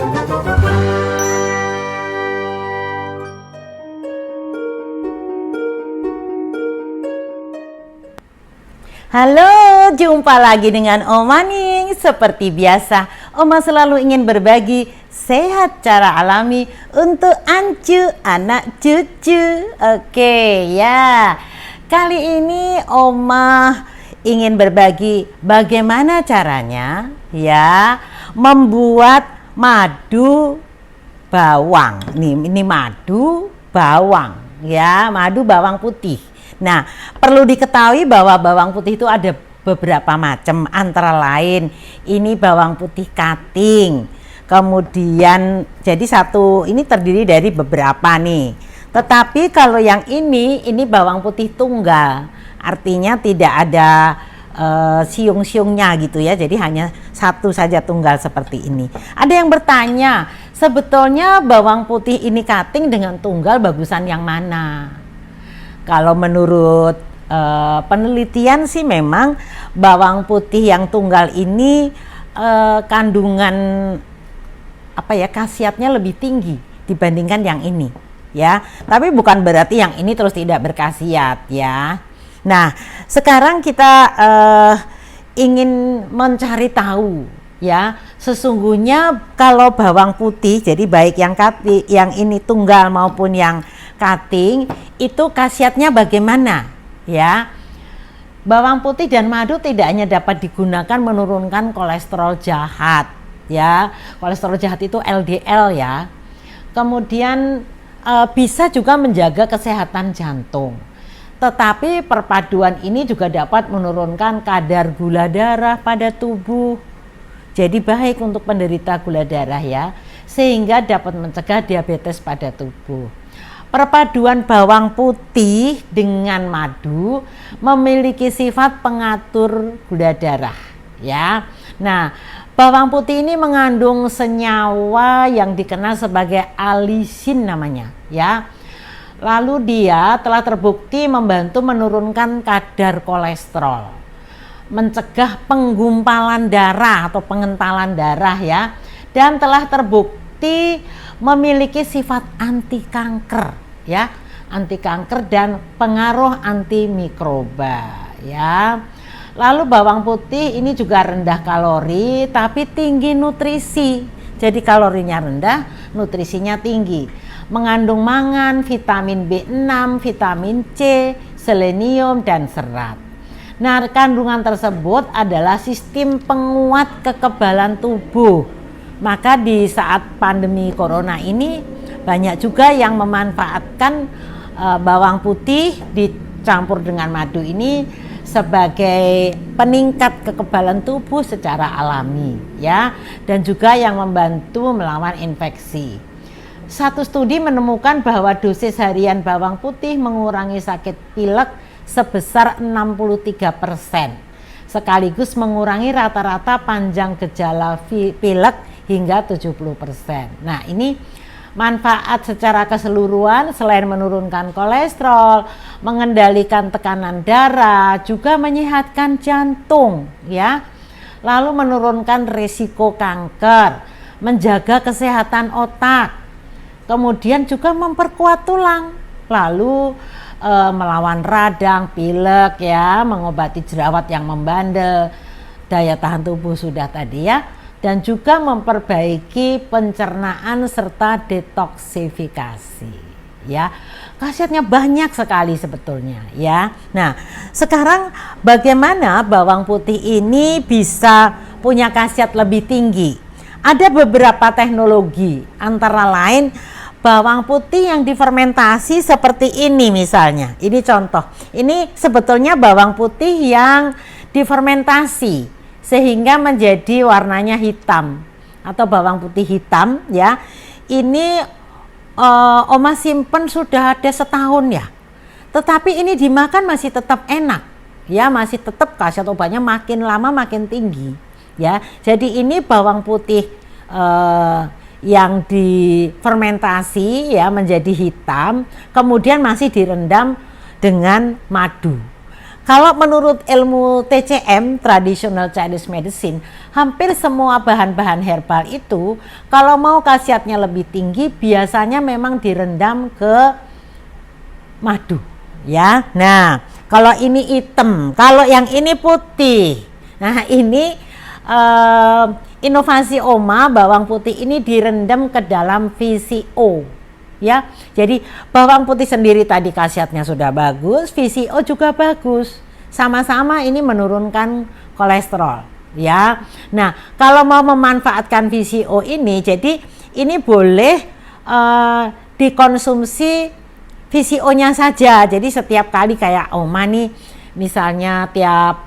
Halo, jumpa lagi dengan Oma nih. Seperti biasa, Oma selalu ingin berbagi sehat cara alami untuk ancu anak cucu. Oke ya, kali ini Oma ingin berbagi bagaimana caranya ya membuat madu bawang. Ini madu bawang ya, madu bawang putih. Nah, perlu diketahui bahwa bawang putih itu ada beberapa macam, antara lain ini bawang putih cutting. Kemudian jadi satu ini terdiri dari beberapa nih. Tetapi kalau yang ini bawang putih tunggal. Artinya tidak ada siung-siungnya gitu ya. Jadi hanya satu saja tunggal seperti ini. Ada yang bertanya, sebetulnya bawang putih ini cutting dengan tunggal bagusan yang mana? Kalau menurut penelitian sih memang bawang putih yang tunggal ini kandungan khasiatnya lebih tinggi dibandingkan yang ini ya. Tapi bukan berarti yang ini terus tidak berkhasiat ya. Nah, sekarang kita ingin mencari tahu ya, sesungguhnya kalau bawang putih, jadi baik yang ini tunggal maupun yang cutting, itu khasiatnya bagaimana ya. Bawang putih dan madu tidak hanya dapat digunakan menurunkan kolesterol jahat ya. Kolesterol jahat itu LDL ya. Kemudian bisa juga menjaga kesehatan jantung. Tetapi perpaduan ini juga dapat menurunkan kadar gula darah pada tubuh. Jadi baik untuk penderita gula darah ya, sehingga dapat mencegah diabetes pada tubuh. Perpaduan bawang putih dengan madu memiliki sifat pengatur gula darah ya. Nah, bawang putih ini mengandung senyawa yang dikenal sebagai alisin namanya ya. Lalu dia telah terbukti membantu menurunkan kadar kolesterol, mencegah penggumpalan darah atau pengentalan darah ya, dan telah terbukti memiliki sifat anti kanker ya, anti kanker dan pengaruh antimikroba ya. Lalu bawang putih ini juga rendah kalori tapi tinggi nutrisi. Jadi kalorinya rendah, nutrisinya tinggi. Mengandung mangan, vitamin B6, vitamin C, selenium dan serat. Nah, kandungan tersebut adalah sistem penguat kekebalan tubuh. Maka di saat pandemi corona ini banyak juga yang memanfaatkan bawang putih dicampur dengan madu ini sebagai peningkat kekebalan tubuh secara alami ya, dan juga yang membantu melawan infeksi. Satu studi menemukan bahwa dosis harian bawang putih mengurangi sakit pilek sebesar 63%, sekaligus mengurangi rata-rata panjang gejala pilek hingga 70%. Nah, ini manfaat secara keseluruhan selain menurunkan kolesterol, mengendalikan tekanan darah, juga menyehatkan jantung ya. Lalu menurunkan risiko kanker, menjaga kesehatan otak. Kemudian juga memperkuat tulang. Lalu melawan radang, pilek ya, mengobati jerawat yang membandel, daya tahan tubuh sudah tadi ya, dan juga memperbaiki pencernaan serta detoksifikasi ya. Khasiatnya banyak sekali sebetulnya ya. Nah, sekarang bagaimana bawang putih ini bisa punya khasiat lebih tinggi? Ada beberapa teknologi, antara lain bawang putih yang difermentasi seperti ini misalnya. Ini contoh. Ini sebetulnya bawang putih yang difermentasi sehingga menjadi warnanya hitam atau bawang putih hitam ya. Ini Oma simpen sudah ada setahun ya. Tetapi ini dimakan masih tetap enak ya, masih tetap khasiat obatnya makin lama makin tinggi ya. Jadi ini bawang putih yang difermentasi ya menjadi hitam, kemudian masih direndam dengan madu. kalau menurut ilmu TCM, Traditional Chinese Medicine, hampir semua bahan-bahan herbal itu kalau mau khasiatnya lebih tinggi biasanya memang direndam ke madu, ya. Nah, kalau ini hitam, kalau yang ini putih. Nah, ini inovasi Oma, bawang putih ini direndam ke dalam VCO. Ya, jadi bawang putih sendiri tadi khasiatnya sudah bagus, VCO juga bagus, sama-sama ini menurunkan kolesterol, ya. Nah, kalau mau memanfaatkan VCO ini, jadi ini boleh dikonsumsi VCO-nya saja. Jadi setiap kali kayak Oma nih, misalnya tiap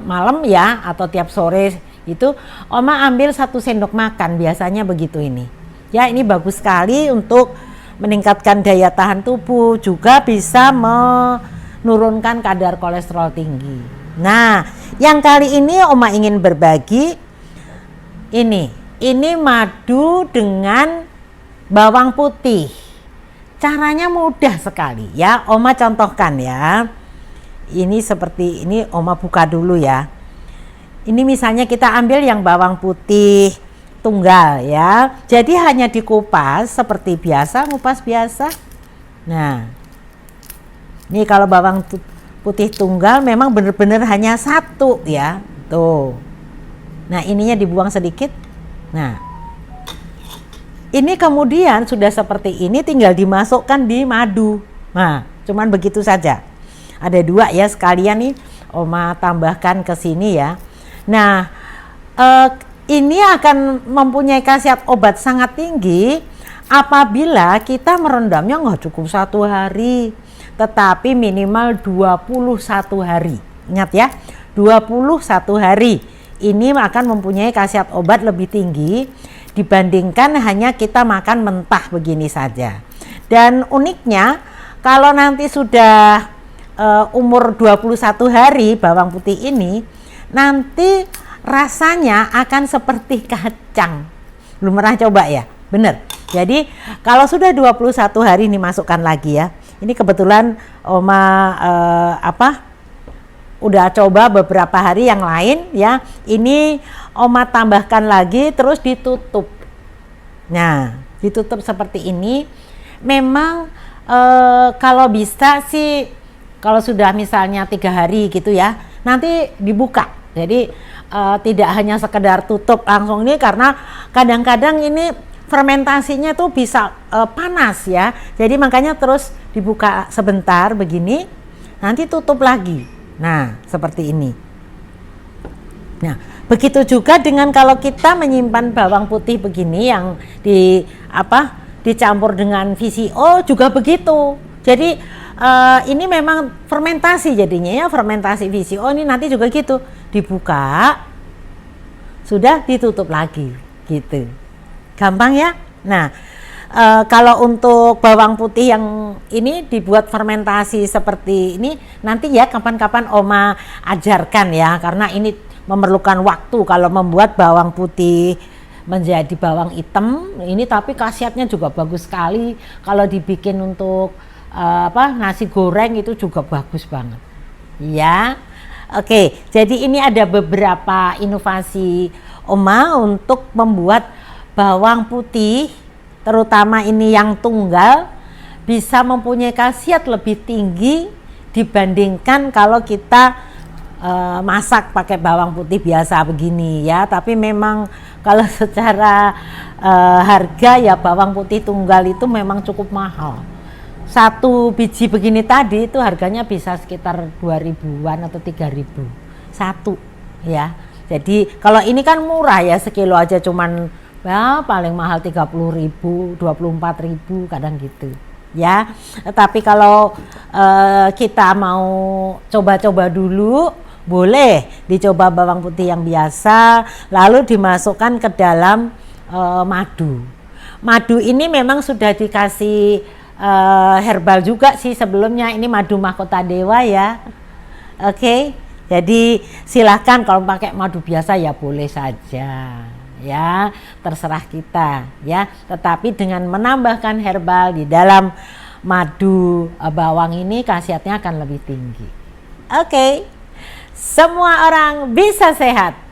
malam ya, atau tiap sore itu, Oma ambil 1 sendok makan, biasanya begitu ini. Ya, ini bagus sekali untuk meningkatkan daya tahan tubuh, juga bisa menurunkan kadar kolesterol tinggi. Nah, yang kali ini Oma ingin berbagi ini madu dengan bawang putih. Caranya mudah sekali ya, Oma contohkan ya. Ini seperti ini, Oma buka dulu ya. Ini misalnya kita ambil yang bawang putih tunggal ya, jadi hanya dikupas seperti biasa, ngupas biasa. Nah, ini kalau bawang putih tunggal memang benar-benar hanya 1 ya, tuh. Nah, ininya dibuang sedikit. Nah, ini kemudian sudah seperti ini, tinggal dimasukkan di madu. Nah, cuman begitu saja. Ada 2 ya, sekalian nih Oma tambahkan ke sini ya. Nah, ini akan mempunyai khasiat obat sangat tinggi apabila kita merendamnya nggak cukup 1 hari, tetapi minimal 21 hari. Ingat ya, 21 hari. Ini akan mempunyai khasiat obat lebih tinggi dibandingkan hanya kita makan mentah begini saja. Dan uniknya, kalau nanti sudah umur 21 hari bawang putih ini, nanti rasanya akan seperti kacang. Belum pernah coba ya? Bener. Jadi kalau sudah 21 hari ini masukkan lagi ya. Ini kebetulan Oma udah coba beberapa hari yang lain ya. Ini Oma tambahkan lagi, terus ditutup. Nah, ditutup seperti ini. Memang kalau bisa sih, kalau sudah misalnya 3 hari gitu ya, nanti dibuka. Jadi tidak hanya sekedar tutup langsung ini, karena kadang-kadang ini fermentasinya tuh bisa panas ya. Jadi makanya terus dibuka sebentar begini, nanti tutup lagi. Nah, seperti ini. Nah, begitu juga dengan kalau kita menyimpan bawang putih begini yang dicampur dengan VCO juga begitu. Jadi ini memang fermentasi jadinya ya, fermentasi VCO ini nanti juga gitu, dibuka, sudah ditutup lagi gitu. Gampang ya. Nah, kalau untuk bawang putih yang ini dibuat fermentasi seperti ini, nanti ya kapan-kapan Oma ajarkan ya, karena ini memerlukan waktu kalau membuat bawang putih menjadi bawang hitam ini, tapi khasiatnya juga bagus sekali. Kalau dibikin untuk nasi goreng itu juga bagus banget ya. Oke, jadi ini ada beberapa inovasi Oma untuk membuat bawang putih, terutama ini yang tunggal, bisa mempunyai khasiat lebih tinggi dibandingkan kalau kita masak pakai bawang putih biasa begini ya. Tapi memang kalau secara harga ya, bawang putih tunggal itu memang cukup mahal. 1 biji begini tadi itu harganya bisa sekitar 2.000-an atau 3.000 1 ya. Jadi kalau ini kan murah ya, sekilo aja cuman ya paling mahal 30.000, 24.000 kadang gitu ya. Tapi kalau kita mau coba-coba dulu, boleh dicoba bawang putih yang biasa, lalu dimasukkan ke dalam madu. Madu ini memang sudah dikasih herbal juga sih sebelumnya, ini madu mahkota dewa ya. Oke, jadi silahkan kalau pakai madu biasa ya boleh saja ya, terserah kita ya. Tetapi dengan menambahkan herbal di dalam madu bawang ini, khasiatnya akan lebih tinggi Oke. Semua orang bisa sehat.